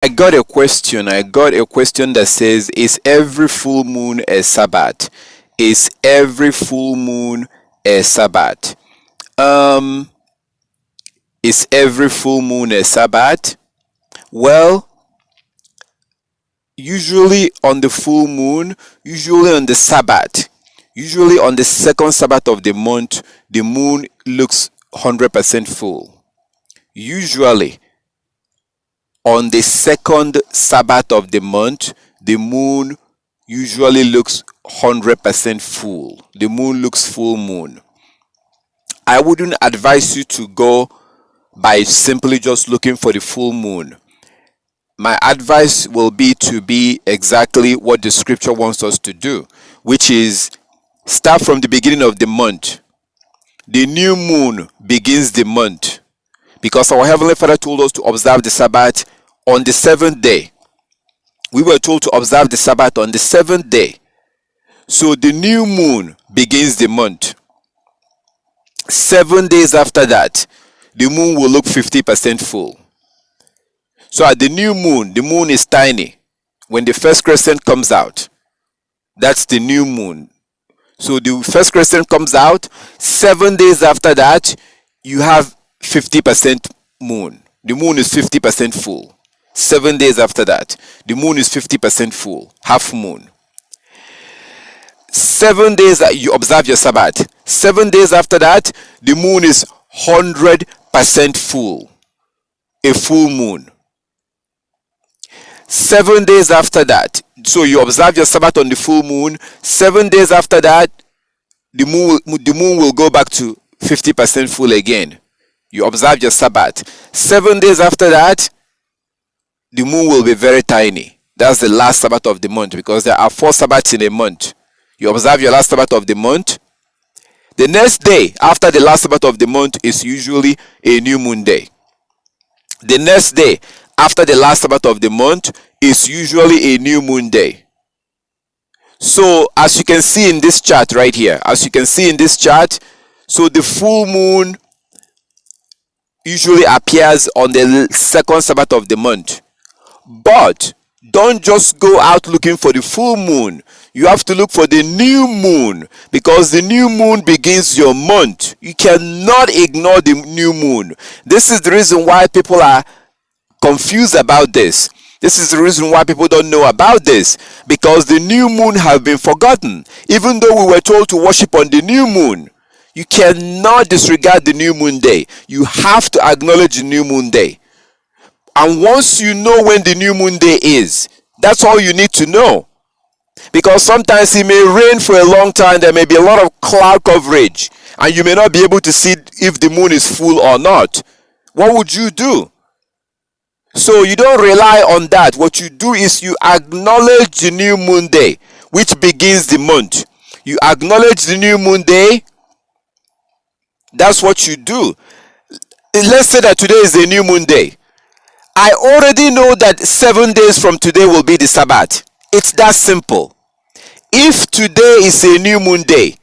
I got a question that says, is every full moon a Sabbath? Is every full moon a Sabbath? Um, is every full moon a Sabbath? Well, usually on the full moon, usually on the Sabbath, usually on the second Sabbath of the month, the moon looks 100% full. Usually on the second Sabbath of the month, the moon usually looks 100% full. The moon looks full moon. I wouldn't advise you to go by simply just looking for the full moon. My advice will be to be exactly what the scripture wants us to do, which is start from the beginning of the month. The new moon begins the month because our Heavenly Father told us to observe the Sabbath on the seventh day. We were told to observe the Sabbath on the seventh day. So the new moon begins the month. 7 days after that, the moon will look 50% full. So at the new moon, the moon is tiny. When the first crescent comes out, that's the new moon. So the first crescent comes out. 7 days after that, you have 50% moon. The moon is 50% full. 7 days after that, the moon is 50% full, half moon. 7 days you observe your Sabbath. 7 days after that, the moon is 100% full, a full moon. 7 days after that, so you observe your Sabbath on the full moon. 7 days after that, the moon will go back to 50% full again. You observe your Sabbath. 7 days after that, the moon will be very tiny. That's the last Sabbath of the month, because there are 4 Sabbaths in a month. You observe your last Sabbath of the month. The next day after the last Sabbath of the month is usually a new moon day. The next day after the last Sabbath of the month is usually a new moon day. So as you can see in this chart right here, so the full moon usually appears on the second Sabbath of the month. But don't just go out looking for the full moon. You have to look for the new moon, because the new moon begins your month. You cannot ignore the new moon. This is the reason why people are confused about this. This is the reason why people don't know about this, because the new moon have been forgotten. Even though we were told to worship on the new moon, you cannot disregard the new moon day. You have to acknowledge the new moon day. And once you know when the new moon day is, that's all you need to know. Because sometimes it may rain for a long time, there may be a lot of cloud coverage, and you may not be able to see if the moon is full or not. What would you do? So you don't rely on that. What you do is you acknowledge the new moon day, which begins the month. You acknowledge the new moon day. That's what you do. Let's say that today is a new moon day. I already know that 7 days from today will be the Sabbath. It's that simple. If today is a new moon day,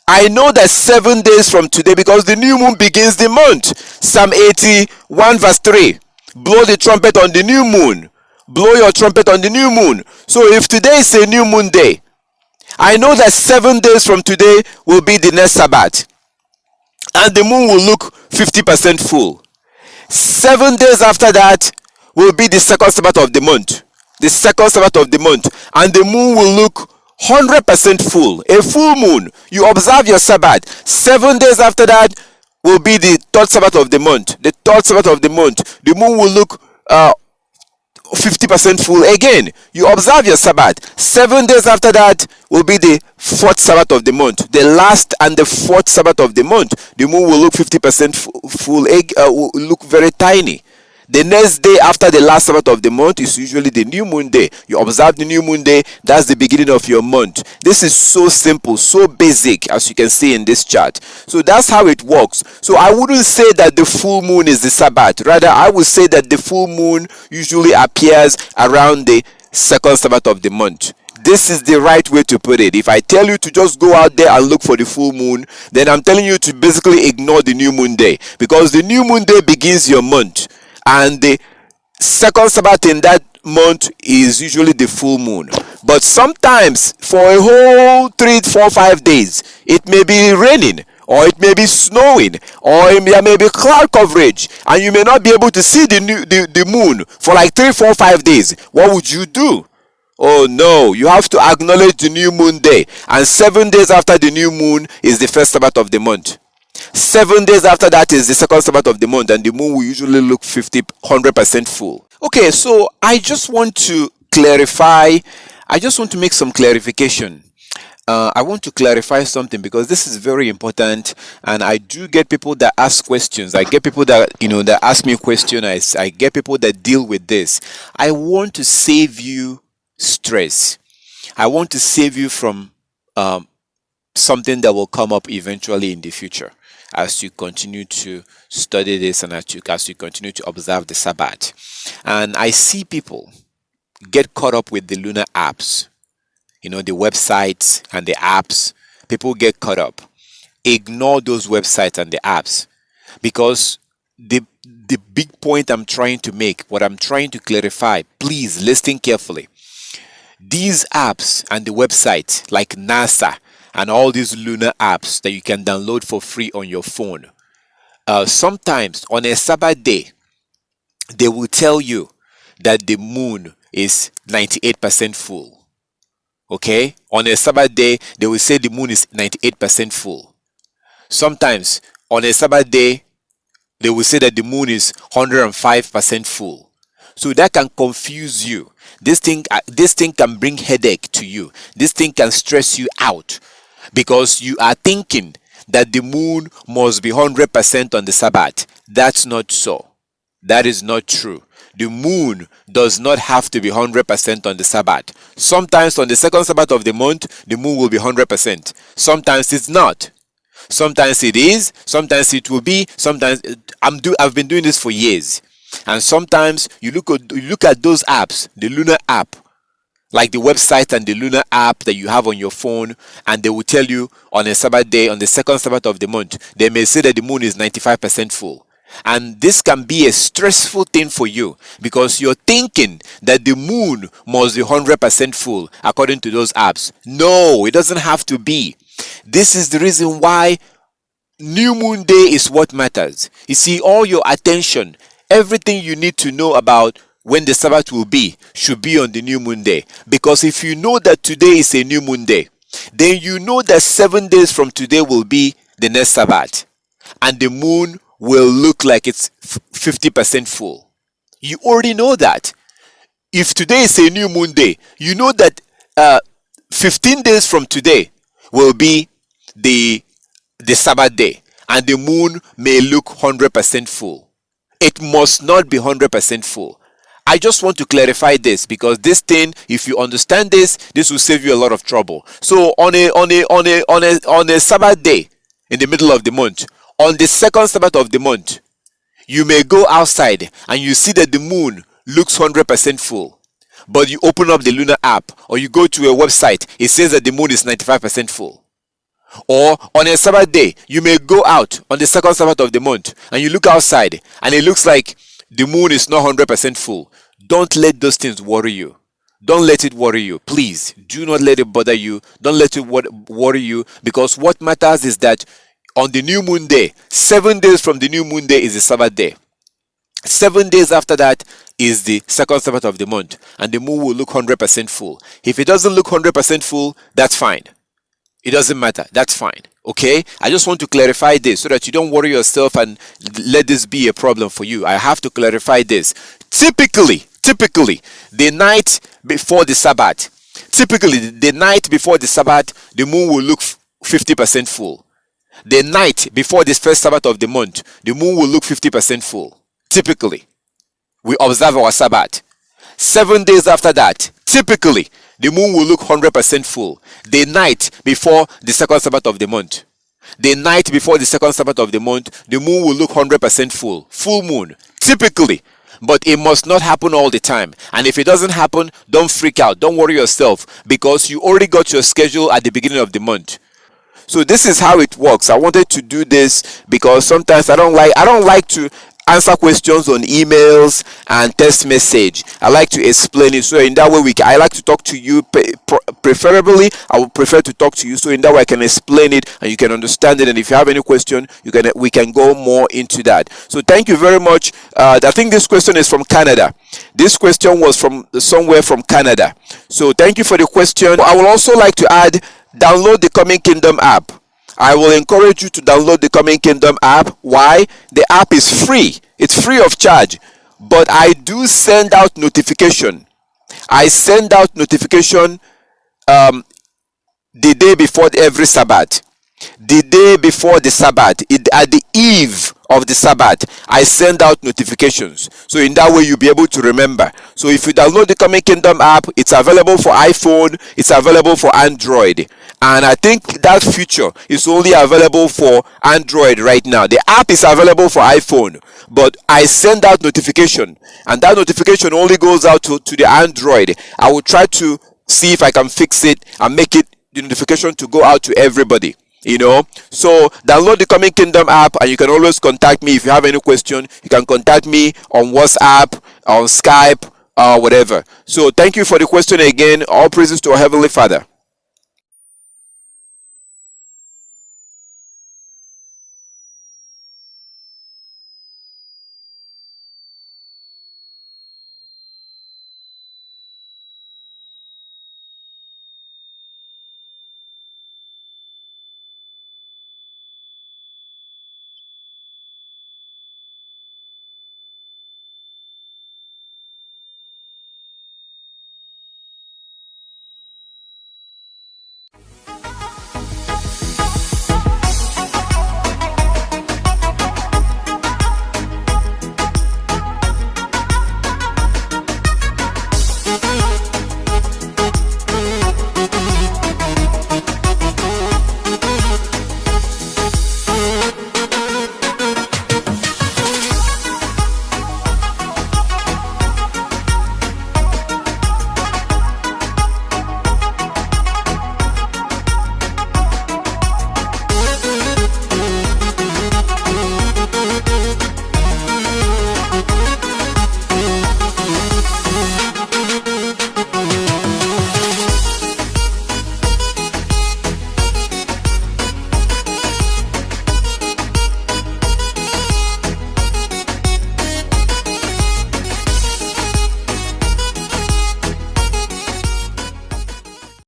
I know that 7 days from today, because the new moon begins the month. Psalm 81 verse 3. Blow the trumpet on the new moon. Blow your trumpet on the new moon. So if today is a new moon day, I know that 7 days from today will be the next Sabbath. And the moon will look 50% full. 7 days after that will be the second Sabbath of the month. The second Sabbath of the month. And the moon will look 100% full. A full moon. You observe your Sabbath. 7 days after that will be the third Sabbath of the month. The third Sabbath of the month. The moon will look 50% full again. You observe your Sabbath. 7 days after that will be the fourth Sabbath of the month. The last and the fourth Sabbath of the month. The moon will look 50% full, will look very tiny. The next day after the last Sabbath of the month is usually the new moon day. You observe the new moon day, that's the beginning of your month. This is so simple, so basic, as you can see in this chart. So that's how it works. So I wouldn't say that the full moon is the Sabbath. Rather, I would say that the full moon usually appears around the second Sabbath of the month. This is the right way to put it. If I tell you to just go out there and look for the full moon, then I'm telling you to basically ignore the new moon day, because the new moon day begins your month. And the Second Sabbath in that month is usually the full moon. But sometimes for a whole 3, 4, 5 days, it may be raining, or it may be snowing, or there may be cloud coverage, and you may not be able to see the moon for like 3, 4, 5 days. What would you do? Oh no, you have to acknowledge the new moon day, and 7 days after the new moon is the first Sabbath of the month. 7 days after that is the second Sabbath of the month, and the moon will usually look 100% full. Okay, so I just want to clarify, I just want to make some clarification. I want to clarify something because this is very important, and I do get people that ask questions. I get people that that ask me questions. I get people that deal with this. I want to save you stress. I want to save you from something that will come up eventually in the future as you continue to study this and as you continue to observe the Sabbath. And I see people get caught up with the lunar apps, the websites and the apps. People get caught up. Ignore those websites and the apps, because the big point I'm trying to make, what I'm trying to clarify, please listen carefully. These apps and the websites like NASA and all these lunar apps that you can download for free on your phone, sometimes on a Sabbath day, they will tell you that the moon is 98% full. Okay? On a Sabbath day, they will say the moon is 98% full. Sometimes on a Sabbath day, they will say that the moon is 105% full. So that can confuse you. This thing can bring headache to you. This thing can stress you out, because you are thinking that the moon must be 100% on the Sabbath. That's not so. That is not true. The moon does not have to be 100% on the Sabbath. Sometimes on the second Sabbath of the month, the moon will be 100%. Sometimes it's not. Sometimes it is. Sometimes it will be. Sometimes I've been doing this for years. And sometimes you look at those apps, the lunar app, like the website and the lunar app that you have on your phone, and they will tell you on a Sabbath day, on the second Sabbath of the month, they may say that the moon is 95% full. And this can be a stressful thing for you, because you're thinking that the moon must be 100% full according to those apps. No, it doesn't have to be. This is the reason why new moon day is what matters. You see, all your attention, everything you need to know about when the Sabbath will be, should be on the new moon day. Because if you know that today is a new moon day, then you know that 7 days from today will be the next Sabbath, and the moon will look like it's 50% full. You already know that. If today is a new moon day, you know that 15 days from today will be the Sabbath day, and the moon may look 100% full. It must not be 100% full. I just want to clarify this, because this thing, if you understand this will save you a lot of trouble. So on a Sabbath day in the middle of the month, on the second Sabbath of the month, you may go outside and you see that the moon looks 100% full. But you open up the lunar app, or you go to a website, it says that the moon is 95% full. Or on a Sabbath day, you may go out on the second Sabbath of the month and you look outside and it looks like the moon is not 100% full. Don't let those things worry you. Don't let it worry you. Please, do not let it bother you. Don't let it worry you, because what matters is that on the new moon day, 7 days from the new moon day is the Sabbath day. 7 days after that is the second Sabbath of the month, and the moon will look 100% full. If it doesn't look 100% full, that's fine. It doesn't matter. That's fine. Okay? I just want to clarify this so that you don't worry yourself and let this be a problem for you. I have to clarify this. Typically, the night before the Sabbath, the moon will look 50% full. The night before this first Sabbath of the month, the moon will look 50% full. Typically, we observe our Sabbath. 7 days after that, typically, the moon will look 100% full. The night before the second Sabbath of the month. The night before the second Sabbath of the month, the moon will look 100% full. Full moon. Typically. But it must not happen all the time. And if it doesn't happen, don't freak out. Don't worry yourself, because you already got your schedule at the beginning of the month. So this is how it works. I wanted to do this because sometimes I don't like to answer questions on emails and text message. I like to explain it, so in that way I like to talk to you. Preferably I would prefer to talk to you, so in that way I can explain it and you can understand it, and if you have any question we can go more into that. So thank you very much. I think this question is from Canada. This question was from somewhere from Canada, so thank you for the question. I would also like to add, download the Coming Kingdom app. I will encourage you to download the Coming Kingdom app. Why? The app is free. It's free of charge. But I do send out notification. I send out notification the day before every Sabbath. The day before the Sabbath, at the eve of the Sabbath, I send out notifications. So in that way you'll be able to remember. So if you download the Coming Kingdom app, it's available for iPhone, it's available for Android. And I think that feature is only available for Android right now. The app is available for iPhone, but I send out notification, and that notification only goes out to the Android. I will try to see if I can fix it and make it the notification to go out to everybody. So download the Coming Kingdom app, and you can always contact me if you have any question. You can contact me on WhatsApp, on Skype, whatever. So thank you for the question again. All praises to our Heavenly Father.